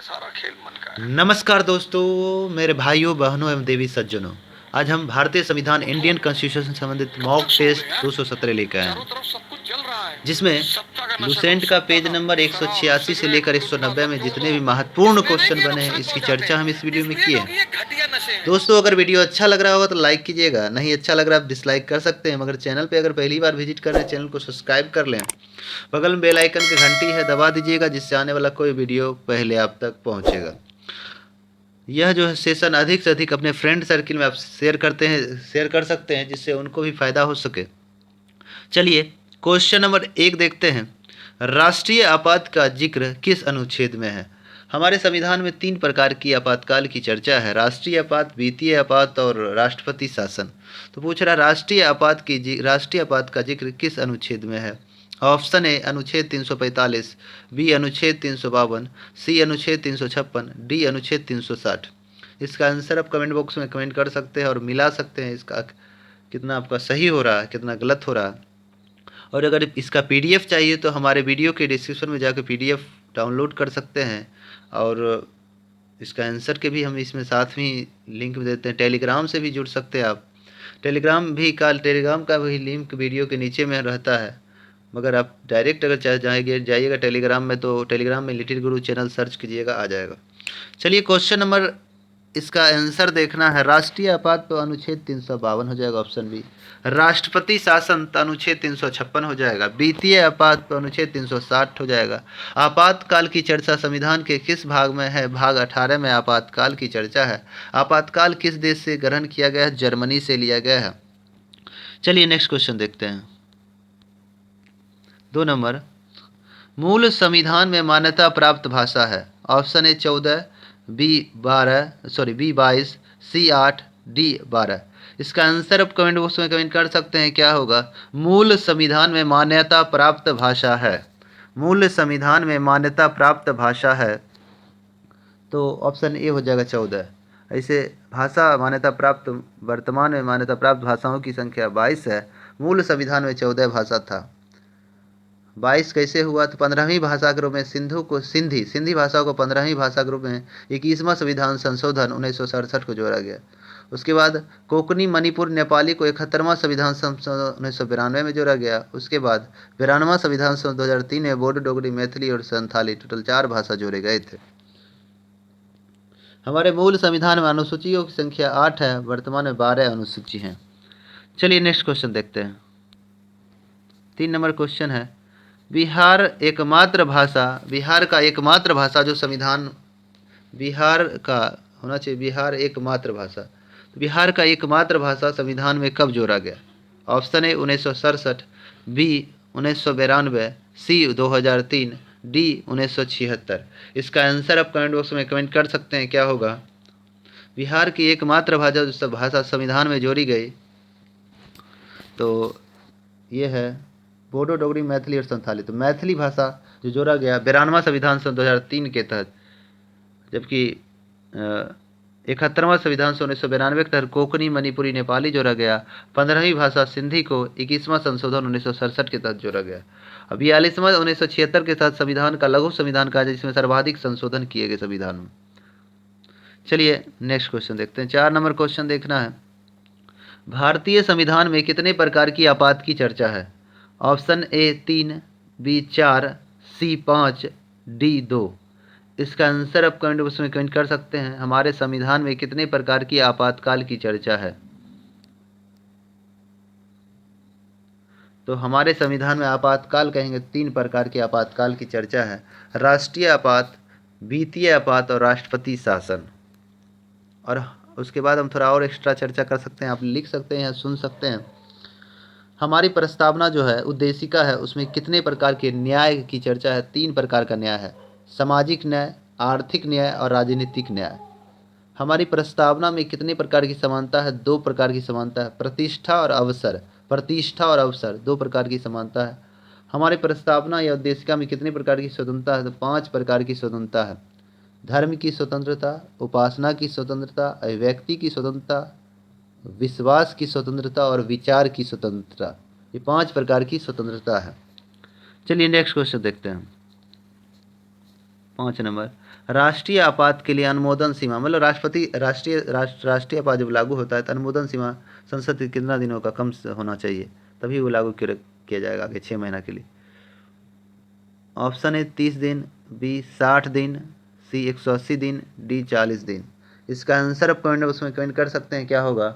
सारा खेल मन का है। नमस्कार दोस्तों, मेरे भाइयों बहनों एवं देवी सज्जनों। आज हम भारतीय संविधान इंडियन कॉन्स्टिट्यूशन से संबंधित कब तक मॉक सोओगे टेस्ट यार? 217 लेकर आए चारों हैं, तरफ सब कुछ जल रहा है। जिसमें सत्ता का नशा करो, लुसेंट का सत्ता पेज का। नंबर शराब, 186 से सिगरेट, लेकर गुटखा 190 सब में छोड़ जितने दो। भी महत्वपूर्ण इसमें नहीं क्वेश्चन ये बने हैं, नुकसान इसकी पहुंचाते चर्चा हम हैं। इस वीडियो में इसलिए किए लोग हैं। ये घटिया नशे हैं। दोस्तों, अगर वीडियो अच्छा लग रहा होगा तो लाइक कीजिएगा, नहीं अच्छा लग रहा है आप डिसलाइक कर सकते हैं, मगर चैनल पे अगर पहली बार विजिट कर रहे हैं चैनल को सब्सक्राइब कर लें। बगल में बेल आइकन की घंटी है, दबा दीजिएगा, जिससे आने वाला कोई वीडियो पहले आप तक पहुंचेगा। यह जो है सेशन अधिक से अधिक अपने फ्रेंड सर्किल में आप शेयर कर सकते हैं, जिससे उनको भी फायदा हो सके। चलिए क्वेश्चन नंबर 1 देखते हैं। राष्ट्रीय आपात का जिक्र किस अनुच्छेद में है? हमारे संविधान में 3 प्रकार की आपातकाल की चर्चा है: राष्ट्रीय आपात, वित्तीय आपात और राष्ट्रपति शासन। तो पूछ रहा राष्ट्रीय आपात का जिक्र किस अनुच्छेद में है? ऑप्शन ए अनुच्छेद 345, बी अनुच्छेद 352, सी अनुच्छेद 356, डी अनुच्छेद 360। इसका आंसर आप कमेंट बॉक्स में कमेंट कर सकते हैं और मिला सकते हैं इसका कितना आपका सही हो रहा है, कितना गलत हो रहा है। और अगर इसका पीडीएफ चाहिए तो हमारे वीडियो के डिस्क्रिप्शन में जाकर पीडीएफ डाउनलोड कर सकते हैं। और इसका आंसर के भी हम इसमें साथ में लिंक देते हैं। टेलीग्राम से भी जुड़ सकते हैं आप। टेलीग्राम का भी लिंक वीडियो के नीचे में रहता है, मगर आप डायरेक्ट अगर जाइएगा टेलीग्राम में, तो टेलीग्राम में लिटिल गुरु चैनल सर्च कीजिएगा, आ जाएगा। चलिए क्वेश्चन नंबर, इसका आंसर देखना है। राष्ट्रीय आपात तो अनुच्छेद 352 हो जाएगा, ऑप्शन बी। राष्ट्रपति शासन तो अनुच्छेद 356 हो जाएगा। वित्तीय आपात तो अनुच्छेद 360 हो जाएगा। आपातकाल की चर्चा संविधान के किस भाग में है? भाग 18 में आपातकाल की चर्चा है। आपातकाल किस देश से ग्रहण किया गया है? जर्मनी से लिया गया है। चलिए नेक्स्ट क्वेश्चन देखते हैं। 2 नंबर, मूल संविधान में मान्यता प्राप्त भाषा है। Option A 14, B 22, C 8, D 12। इसका आंसर आप कमेंट बॉक्स में कमेंट कर सकते हैं, क्या होगा? मूल संविधान में मान्यता प्राप्त भाषा है। मूल संविधान में मान्यता प्राप्त भाषा है, तो ऑप्शन ए हो जाएगा 14। ऐसे भाषा मान्यता प्राप्त, वर्तमान में मान्यता प्राप्त भाषाओं की संख्या 22 है। मूल संविधान में 14 भाषा था। 22 कैसे हुआ? तो 15वीं भाषा ग्रुप में सिंधी भाषाओं को 15वीं भाषा ग्रुप में 21वां संविधान संशोधन 1967 को जोड़ा गया। उसके बाद कोंकणी, मणिपुर, नेपाली को 71वां संविधान संशोधन 1992 में जोड़ा गया। उसके बाद 92वां संविधान संशोधन 2003 में बोडो, डोगरी, मैथिली और संथाली टोटल 4 भाषा जोड़े गए थे। हमारे मूल संविधान में अनुसूचियों की संख्या 8 है, वर्तमान में 12 अनुसूची हैं। चलिए नेक्स्ट क्वेश्चन देखते हैं। 3 नंबर क्वेश्चन है, बिहार का एकमात्र भाषा जो संविधान, बिहार का होना चाहिए, बिहार एकमात्र भाषा, तो बिहार का एकमात्र भाषा संविधान में कब जोड़ा गया? Option A 1967, B 1992, C 2003, D 1976। इसका आंसर आप कमेंट बॉक्स में कमेंट कर सकते हैं, क्या होगा? बिहार की एकमात्र भाषा संविधान में जोड़ी गई, तो ये है बोडो, डोगरी, मैथिली और संथाली। तो मैथिली भाषा जो जोड़ा गया 92वां संविधान सन 2003 के तहत, जबकि 71वां संविधान सन 1992 के तहत कोंकणी, मणिपुरी, नेपाली जोड़ा गया। 15वीं भाषा सिंधी को 21वां संशोधन 1967 के तहत जोड़ा गया। अब 42वां 1976 के तहत संविधान का लघु संविधान कहा जाए, जिसमें सर्वाधिक संशोधन किए गए संविधान में। चलिए नेक्स्ट क्वेश्चन देखते हैं। 4 नंबर क्वेश्चन देखना है, भारतीय संविधान में कितने प्रकार की आपात की चर्चा है? Option A 3, B 4, C 5, D 2। इसका आंसर आप कमेंट बॉक्स में कमेंट कर सकते हैं। हमारे संविधान में कितने प्रकार की आपातकाल की चर्चा है? तो हमारे संविधान में आपातकाल कहेंगे 3 प्रकार के आपातकाल की चर्चा है: राष्ट्रीय आपात, वित्तीय आपात और राष्ट्रपति शासन। और उसके बाद हम थोड़ा और एक्स्ट्रा चर्चा कर सकते हैं, आप लिख सकते हैं या सुन सकते हैं। हमारी प्रस्तावना जो है उद्देशिका है, उसमें कितने प्रकार के न्याय की चर्चा है? 3 प्रकार का न्याय है: सामाजिक न्याय, आर्थिक न्याय और राजनीतिक न्याय। हमारी प्रस्तावना में कितने प्रकार की समानता है? 2 प्रकार की समानता है: प्रतिष्ठा और अवसर 2 प्रकार की समानता है। हमारी प्रस्तावना या उद्देशिका में कितने प्रकार की स्वतंत्रता है? तो 5 प्रकार की स्वतंत्रता है: धर्म की स्वतंत्रता, उपासना की स्वतंत्रता, अभिव्यक्ति की स्वतंत्रता, विश्वास की स्वतंत्रता और विचार की स्वतंत्रता। ये 5 प्रकार की स्वतंत्रता है। चलिए नेक्स्ट क्वेश्चन देखते हैं। 5 नंबर, राष्ट्रीय आपात के लिए अनुमोदन सीमा, मतलब राष्ट्रीय आपात जब लागू होता है तो अनुमोदन सीमा संसद के कितना दिनों का कम होना चाहिए, तभी वो लागू किया जाएगा आगे 6 महीना के लिए। ऑप्शन ए 30 दिन, बी 60 दिन, सी 180 दिन, डी 40 दिन। इसका आंसर आप कमेंट बॉक्स में कमेंट कर सकते हैं क्या होगा।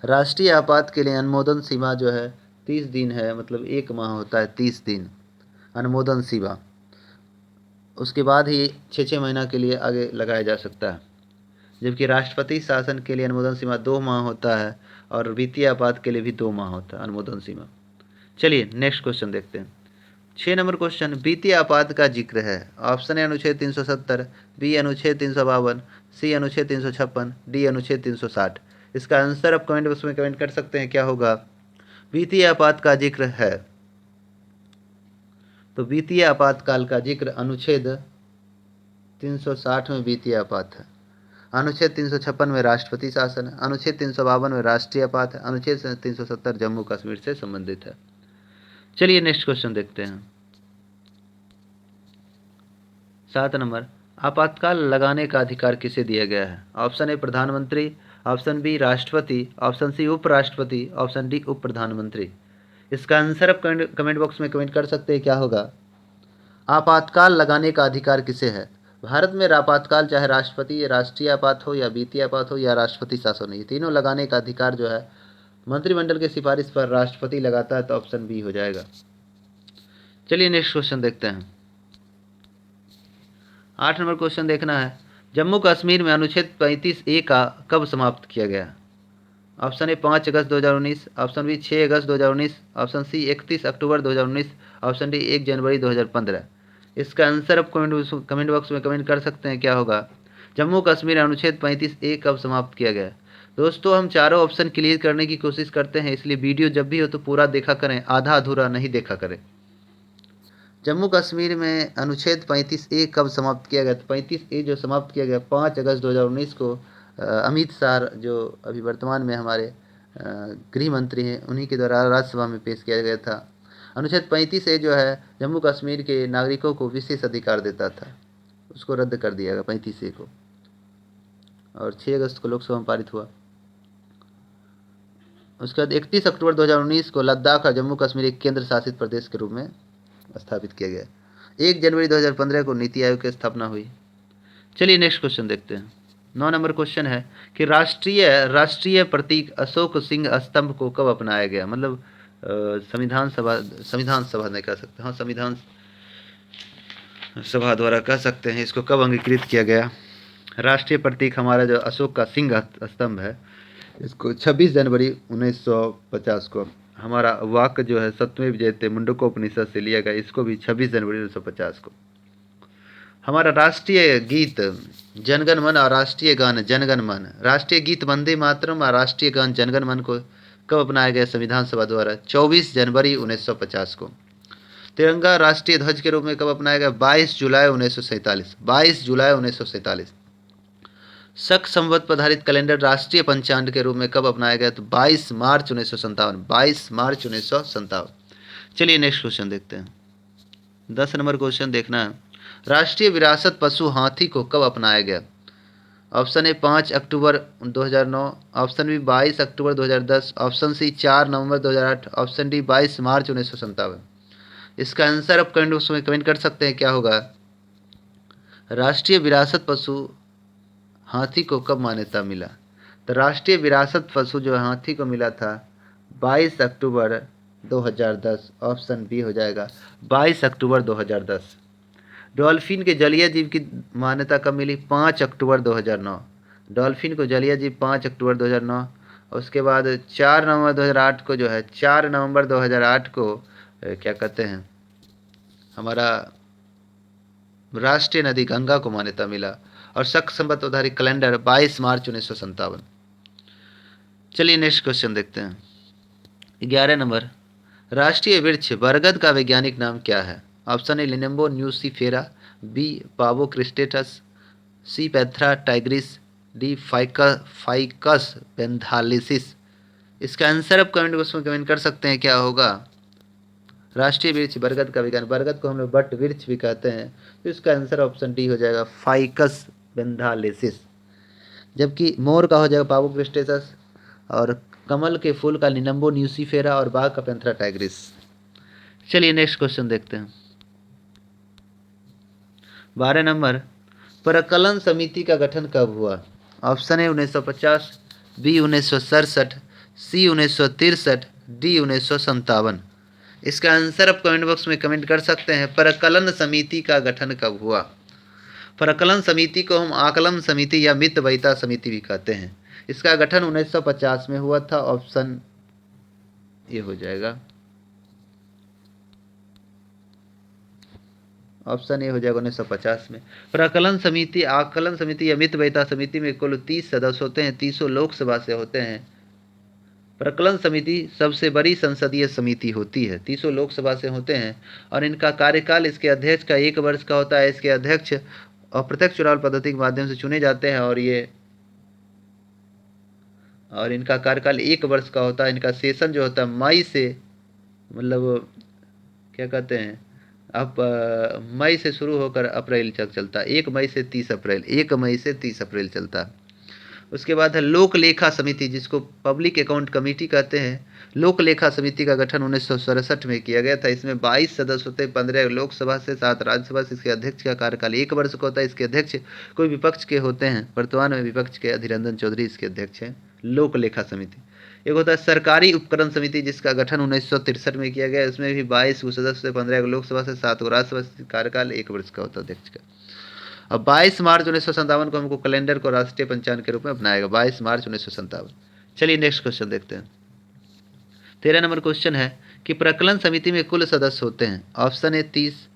राष्ट्रीय आपात के लिए अनुमोदन सीमा जो है 30 दिन है, मतलब 1 माह होता है 30 दिन अनुमोदन सीमा। उसके बाद ही 6 महीना के लिए आगे लगाया जा सकता है, जबकि राष्ट्रपति शासन के लिए अनुमोदन सीमा 2 माह होता है और वित्तीय आपात के लिए भी 2 माह होता है अनुमोदन सीमा। चलिए नेक्स्ट क्वेश्चन देखते हैं। 6 नंबर क्वेश्चन, वित्तीय आपात का जिक्र है। ऑप्शन ए अनुच्छेद 370, बी अनुच्छेद 352, सी अनुच्छेद 356, डी अनुच्छेद 360। इसका आंसर आप कमेंट बॉक्स में कमेंट कर सकते हैं क्या होगा। वित्तीय आपात का जिक्र है, तो वित्तीय आपातकाल का जिक्र अनुच्छेद 360 में वित्तीय आपात है, अनुच्छेद 356 में राष्ट्रपति शासन है, अनुच्छेद 352 में राष्ट्रीय आपात है, अनुच्छेद 370 जम्मू कश्मीर से संबंधित है। चलिए नेक्स्ट क्वेश्चन देखते हैं। 7 नंबर, आपातकाल लगाने का अधिकार किसे दिया गया है। ऑप्शन ए प्रधानमंत्री, ऑप्शन बी राष्ट्रपति, ऑप्शन सी उपराष्ट्रपति, ऑप्शन डी उप प्रधानमंत्री। इसका आंसर आप कमेंट बॉक्स में कमेंट कर सकते हैं क्या होगा। आपातकाल लगाने का अधिकार किसे है। भारत में आपातकाल चाहे राष्ट्रपति राष्ट्रीय आपात हो या वित्तीय आपात हो या राष्ट्रपति शासन हो, ये तीनों लगाने का अधिकार जो है मंत्रिमंडल की सिफारिश पर राष्ट्रपति लगाता है, तो ऑप्शन बी हो जाएगा। चलिए नेक्स्ट क्वेश्चन देखते हैं। 8 नंबर क्वेश्चन देखना है, जम्मू कश्मीर में अनुच्छेद 35A का कब समाप्त किया गया। ऑप्शन ए 5 अगस्त 2019, ऑप्शन बी 6 अगस्त 2019, ऑप्शन सी 31 अक्टूबर 2019, ऑप्शन डी 1 जनवरी 2015। इसका आंसर आप कमेंट बॉक्स में कमेंट कर सकते हैं क्या होगा। जम्मू कश्मीर अनुच्छेद 35A कब समाप्त किया गया। दोस्तों हम चारों ऑप्शन क्लियर करने की कोशिश करते हैं, इसलिए वीडियो जब भी हो तो पूरा देखा करें, आधा अधूरा नहीं देखा करें। जम्मू कश्मीर में अनुच्छेद 35A कब समाप्त किया गया, तो 35A जो समाप्त किया गया 5 अगस्त 2019 को अमित शाह जो अभी वर्तमान में हमारे गृह मंत्री हैं, उन्हीं के द्वारा राज्यसभा में पेश किया गया था। अनुच्छेद 35A जो है जम्मू कश्मीर के नागरिकों को विशेष अधिकार देता था, उसको रद्द कर दिया गया 35A को, और 6 अगस्त को लोकसभा में पारित हुआ। उसके बाद 31 अक्टूबर 2019 को लद्दाख और जम्मू कश्मीर एक केंद्र शासित प्रदेश के रूप में स्थापित किया गया। 1 जनवरी 2015 को नीति आयोग की स्थापना हुई। चलिए नेक्स्ट क्वेश्चन देखते हैं। 9 नंबर क्वेश्चन है कि राष्ट्रीय प्रतीक अशोक सिंह स्तंभ को कब अपनाया गया, मतलब संविधान सभा नहीं कह सकते, हाँ संविधान सभा द्वारा कह सकते हैं, इसको कब अंगीकृत किया गया। राष्ट्रीय प्रतीक हमारा जो अशोक का सिंह स्तंभ है, इसको 26 जनवरी 1950 को, हमारा वाक्य जो है सत्यमेव जयते मुंडकोपनिषद से लिया गया, इसको भी 26 जनवरी 1950 को। हमारा राष्ट्रीय गीत जनगण मन और राष्ट्रीय गान जनगण मन, राष्ट्रीय गीत वंदे मातरम और राष्ट्रीय गान जनगण मन को कब अपनाया गया संविधान सभा द्वारा, 24 जनवरी 1950 को। तिरंगा राष्ट्रीय ध्वज के रूप में कब अपनाया गया, 22 जुलाई 1947, 22 जुलाई 1947। शक संवत पर आधारित कैलेंडर राष्ट्रीय पंचांग के रूप में कब अपनाया गया, तो 22 मार्च 1957, 22 मार्च 1957। चलिए नेक्स्ट क्वेश्चन देखते हैं। 10 नंबर क्वेश्चन देखना है, राष्ट्रीय विरासत पशु हाथी को कब अपनाया गया। ऑप्शन ए 5 अक्टूबर 2009, ऑप्शन बी 22 अक्टूबर 2010, ऑप्शन सी 4 नवंबर 2008, ऑप्शन डी 22 मार्च 1957। इसका आंसर आप कमेंट बॉक्स में कमेंट कर सकते हैं क्या होगा। राष्ट्रीय विरासत पशु हाथी को कब मान्यता मिला, तो राष्ट्रीय विरासत पशु जो हाथी को मिला था 22 अक्टूबर 2010, ऑप्शन बी हो जाएगा 22 अक्टूबर 2010। डॉल्फिन के जलीय जीव की मान्यता कब मिली, 5 अक्टूबर 2009, डॉल्फिन को जलीय जीव 5 अक्टूबर 2009। उसके बाद 4 नवंबर 2008 को जो है, 4 नवंबर 2008 को क्या कहते हैं, हमारा राष्ट्रीय नदी गंगा को मान्यता मिला, और शक संवत आधारित कैलेंडर 22 मार्च 1957। चलिए नेक्स्ट क्वेश्चन देखते हैं। 11 नंबर, राष्ट्रीय वृक्ष बरगद का वैज्ञानिक नाम क्या है। Option A Nelumbo nucifera, B Pavo cristatus, C Panthera tigris, D Ficus पेंथालिसिस। इसका आंसर आप कमेंट बॉक्स में कमेंट कर सकते हैं क्या होगा। राष्ट्रीय वृक्ष बरगद का विज्ञान, बरगद को हम लोग बट वृक्ष भी कहते हैं, तो इसका आंसर ऑप्शन डी हो जाएगा फाइकस बेंथालेसिस। जबकि मोर का हो जाएगा पावो क्रिस्टेसस, और कमल के फूल का निनम्बो न्यूसीफेरा, और बाघ का पेंथरा टाइग्रिस। चलिए नेक्स्ट क्वेश्चन देखते हैं। 12 नंबर, प्रकलन समिति का गठन कब हुआ? Option A 1950, B 1967, C 1963, D 1957। इसका आंसर आप कमेंट बॉक्स में कमेंट कर सकते हैं। प्रकलन समिति का गठन कब हुआ? प्रकलन समिति को हम आकलन समिति या मितव्ययिता समिति भी कहते हैं। इसका गठन 1950 में हुआ था। ऑप्शन ये हो जाएगा, ऑप्शन ए हो जाएगा 1950 में। प्रकलन समिति, आकलन समिति या मितव्ययिता समिति में कुल 30 सदस्य होते हैं, 30 लोकसभा से होते हैं। प्रकलन समिति सबसे बड़ी संसदीय समिति होती है, 30 लोकसभा से होते हैं, और इनका कार्यकाल इसके अध्यक्ष का 1 वर्ष का होता है। इसके अध्यक्ष अप्रत्यक्ष चुनाव पद्धति के माध्यम से चुने जाते हैं, और इनका कार्यकाल 1 वर्ष का होता है। इनका सेशन जो होता है मई से, मतलब क्या कहते हैं, अब मई से शुरू होकर अप्रैल तक चलता है। 1 मई से 30 अप्रैल, 1 मई से 30 अप्रैल चलता है। उसके बाद है लोक लेखा समिति, जिसको पब्लिक अकाउंट कमेटी कहते हैं। लोक लेखा समिति का गठन 1967 में किया गया था। इसमें 22 सदस्य होते हैं, 15 लोकसभा से, 7 राज्यसभा से। इसके अध्यक्ष का कार्यकाल 1 वर्ष का होता है। इसके अध्यक्ष कोई विपक्ष के होते हैं। वर्तमान में विपक्ष के अधीर रंजन चौधरी इसके अध्यक्ष हैं। लोक लेखा समिति। एक होता है सरकारी उपकरण समिति, जिसका गठन 1963 में किया गया। इसमें भी 22 सदस्य, 15 लोकसभा से, 7 राज्यसभा से। कार्यकाल 1 वर्ष का होता है अध्यक्ष का। अब 22 मार्च 1957 को हमको कैलेंडर को राष्ट्रीय पंचांग के रूप में अपनाएगा, 22 मार्च 1957। चलिए नेक्स्ट क्वेश्चन देखते हैं। 13 नंबर क्वेश्चन है कि प्रकलन समिति में कुल सदस्य होते हैं। Option A 30,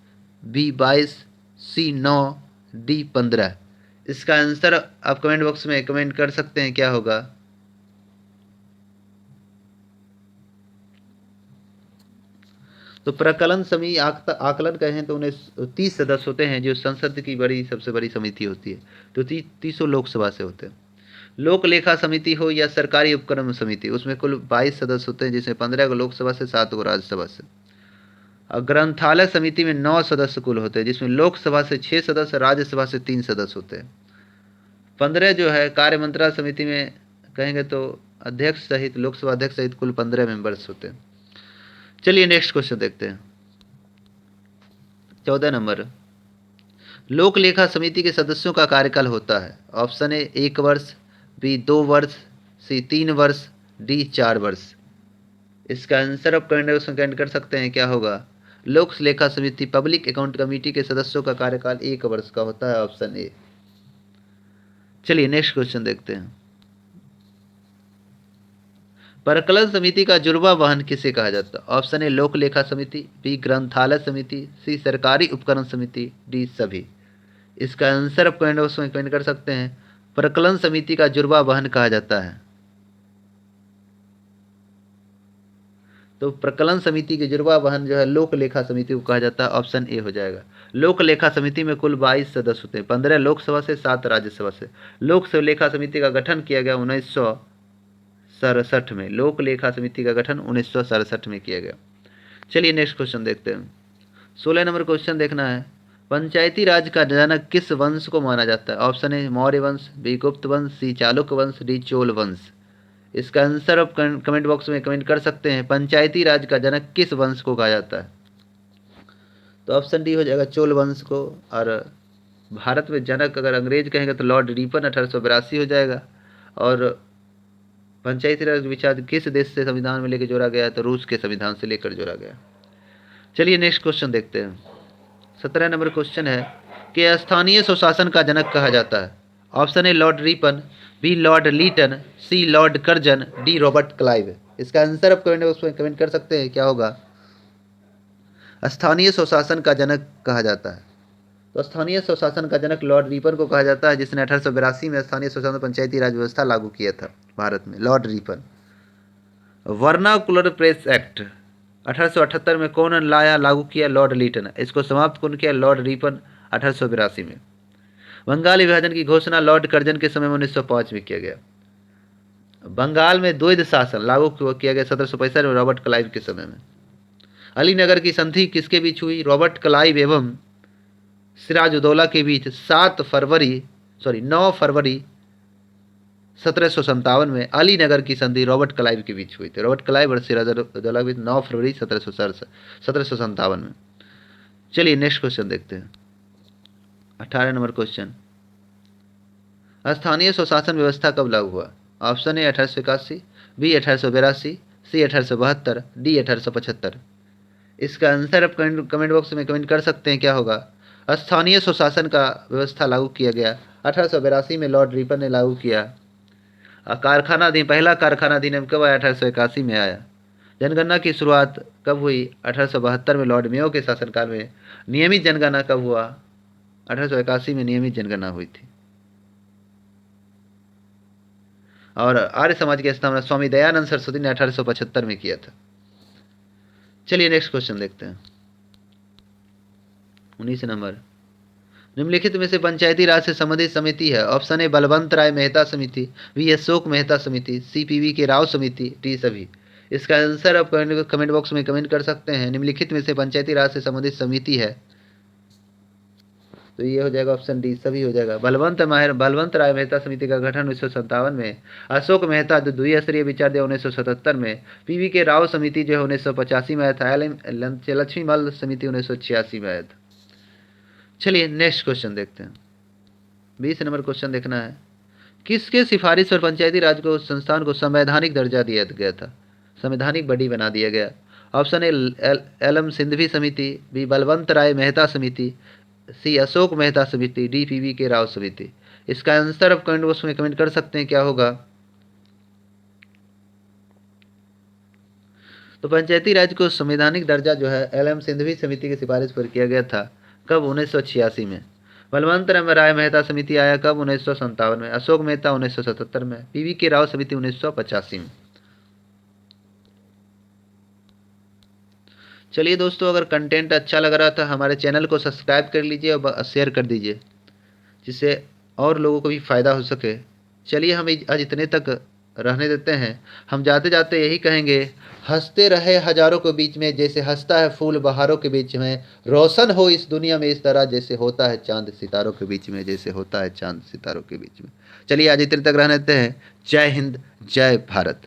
B 22, C 9, D 15। इसका आंसर आप कमेंट बॉक्स में कमेंट कर सकते हैं, क्या होगा? तो प्रकलन समिति आकलन कहें तो उन्हें 30 सदस्य होते हैं, जो संसद की सबसे बड़ी समिति होती है। तो 30 लोकसभा से होते हैं। लोक लेखा समिति हो या सरकारी उपक्रम समिति, उसमें कुल 22 सदस्य होते हैं, जिसमें 15 लोकसभा से, 7 राज्यसभा से। और ग्रंथालय समिति में 9 सदस्य कुल होते हैं, जिसमें लोकसभा से 6 सदस्य, राज्यसभा से 3 सदस्य होते हैं। 15 जो है कार्य मंत्रणा समिति में कहेंगे तो अध्यक्ष सहित, लोकसभा अध्यक्ष सहित कुल 15 मेंबर्स होते हैं। चलिए नेक्स्ट क्वेश्चन देखते हैं। 14 नंबर, लोक लेखा समिति के सदस्यों का कार्यकाल होता है। ऑप्शन ए 1 वर्ष, बी 2 वर्ष, सी 3 वर्ष, डी 4 वर्ष। इसका आंसर आप कमेंट कर सकते हैं, क्या होगा? लोक लेखा समिति पब्लिक अकाउंट कमेटी के सदस्यों का कार्यकाल 1 वर्ष का होता है। ऑप्शन ए। चलिए नेक्स्ट क्वेश्चन देखते हैं। प्रकलन समिति का जुर्वा वाहन किसे कहा जाता है? ऑप्शन ए लोक लेखा समिति, बी ग्रंथालय समिति, सी सरकारी उपकरण समिति, डी सभी। इसका आंसर आप कमेंट बॉक्स में कमेंट कर सकते हैं। प्रकलन समिति का जुर्वा वाहन कहा जाता है। तो प्रकलन समिति के जुर्वा वाहन जो है लोक लेखा समिति को कहा जाता है। ऑप्शन ए हो जाएगा। लोक लेखा समिति में कुल 22 सदस्य होते हैं, 15 लोकसभा से, 7 राज्यसभा से। लोक लेखा समिति का गठन किया गया 1967 में। लोक लेखा समिति का गठन 1967 में किया गया। चलिए नेक्स्ट क्वेश्चन देखते हैं। 16 नंबर क्वेश्चन देखना है। पंचायती राज का जनक किस वंश को माना जाता है? ऑप्शन ए मौर्य वंश, बी गुप्त वंश, सी चालुक्य वंश, डी चोल वंश। इसका आंसर आप कमेंट बॉक्स में कमेंट कर सकते हैं। पंचायती राज का जनक किस वंश को कहा जाता है? तो ऑप्शन डी हो जाएगा चोल वंश को। और भारत में जनक अगर अंग्रेज कहेंगे तो लॉर्ड रिपन 1882 हो जाएगा। और पंचायती राज विचार किस देश से संविधान में लेकर जोड़ा गया है? तो रूस के संविधान से लेकर जोड़ा गया। चलिए नेक्स्ट क्वेश्चन देखते हैं। 17 नंबर क्वेश्चन है कि स्थानीय स्वशासन का जनक कहा जाता है। Option A Lord Ripon, B Lord Lytton, C Lord Curzon, D Robert Clive. इसका आंसर आप कमेंट बॉक्स में कमेंट कर सकते हैं, क्या होगा? स्थानीय स्वशासन का जनक कहा जाता है। तो स्थानीय स्वशासन का जनक लॉर्ड रिपन को कहा जाता है, जिसने 1882 में स्थानीय स्वशासन पंचायती राज व्यवस्था लागू किया था भारत में, Lord Ripon. Vernacular press act 1878 में कौन लाया, लागू किया? Lord Lytton. इसको समाप्त कौन किया? लॉर्ड रिपन 1882 में। बंगाल विभाजन की घोषणा लॉर्ड कर्जन के समय में 1905 में किया गया। बंगाल में द्वैध शासन लागू किया गया 1765 में रॉबर्ट क्लाइव के समय में। अलीनगर की संधि किसके बीच हुई? रॉबर्ट क्लाइव एवं सिराजुद्दौला के बीच 9 फरवरी 1757 में अलीनगर की संधि रॉबर्ट क्लाइव के बीच हुई थी। रॉबर्ट क्लाइव और सिराजुद्दौला के बीच 9 फरवरी 1757 में। चलिए नेक्स्ट क्वेश्चन देखते हैं। 18 नंबर क्वेश्चन, स्थानीय स्वशासन व्यवस्था कब लागू हुआ? Option A 1881, B 1882, C 1872, D 1875। इसका आंसर आप कमेंट बॉक्स में कमेंट कर सकते हैं, क्या होगा? स्थानीय स्वशासन का व्यवस्था लागू किया गया 1882 में, लॉर्ड रिपन ने लागू किया। कारखाना अधिनियम, पहला कारखाना अधिनियम कब आया? 1881 में आया। जनगणना की शुरुआत कब हुई? 1872 में, लॉर्ड मेयो के शासनकाल में। नियमित जनगणना कब हुआ? 1881 में नियमित जनगणना हुई थी। और आर्य समाज की स्थापना स्वामी दयानंद सरस्वती ने 1875 में किया था। चलिए नेक्स्ट क्वेश्चन देखते हैं। 19 नंबर, निम्नलिखित में से पंचायती राज से संबंधित समिति है? ऑप्शन ए बलवंत राय मेहता समिति, बी अशोक मेहता समिति, सी पीवी के राव समिति, डी सभी। इसका आंसर आप कमेंट बॉक्स में कमेंट कर सकते हैं। निम्नलिखित में से पंचायती राज से संबंधित समिति है, तो ये हो जाएगा ऑप्शन डी सभी हो जाएगा। बलवंत राय मेहता समिति का गठन 1957 में, अशोक मेहता द्वितीय स्तरीय विचार दिया 1977 में, पीवी के राव समिति जो है 1985 में आया था, लक्ष्मी मल्ल समिति 1986 में आया था। चलिए नेक्स्ट क्वेश्चन देखते हैं। 20 नंबर क्वेश्चन देखना है, किसके सिफारिश पर पंचायती राज को संस्थान को संवैधानिक दर्जा दिया गया था? संवैधानिक बॉडी बना दिया गया। ऑप्शन ए एल.एम. सिंघवी समिति, बी बलवंत राय मेहता समिति, सी अशोक मेहता समिति, डी पीवी के राव समिति। इसका आंसर आप कमेंट बॉक्स में कमेंट कर सकते हैं, क्या होगा? तो पंचायती राज को संवैधानिक दर्जा जो है एल.एम. सिंघवी समिति की सिफारिश पर किया गया था। कब? 1986 में। बलवंत राय मेहता समिति आया कब? 1957 में। अशोक मेहता 1977 में। पीवी के राव समिति 1985 में। चलिए दोस्तों, अगर कंटेंट अच्छा लग रहा था हमारे चैनल को सब्सक्राइब कर लीजिए और शेयर कर दीजिए, जिससे और लोगों को भी फ़ायदा हो सके। चलिए हम आज इतने तक रहने देते हैं। हम जाते जाते यही कहेंगे, हंसते रहे हजारों के बीच में जैसे हंसता है फूल बहारों के बीच में, रोशन हो इस दुनिया में इस तरह जैसे होता है चांद सितारों के बीच में, जैसे होता है चांद सितारों के बीच में। चलिए आज इतने तक रहने देते हैं। जय हिंद, जय भारत।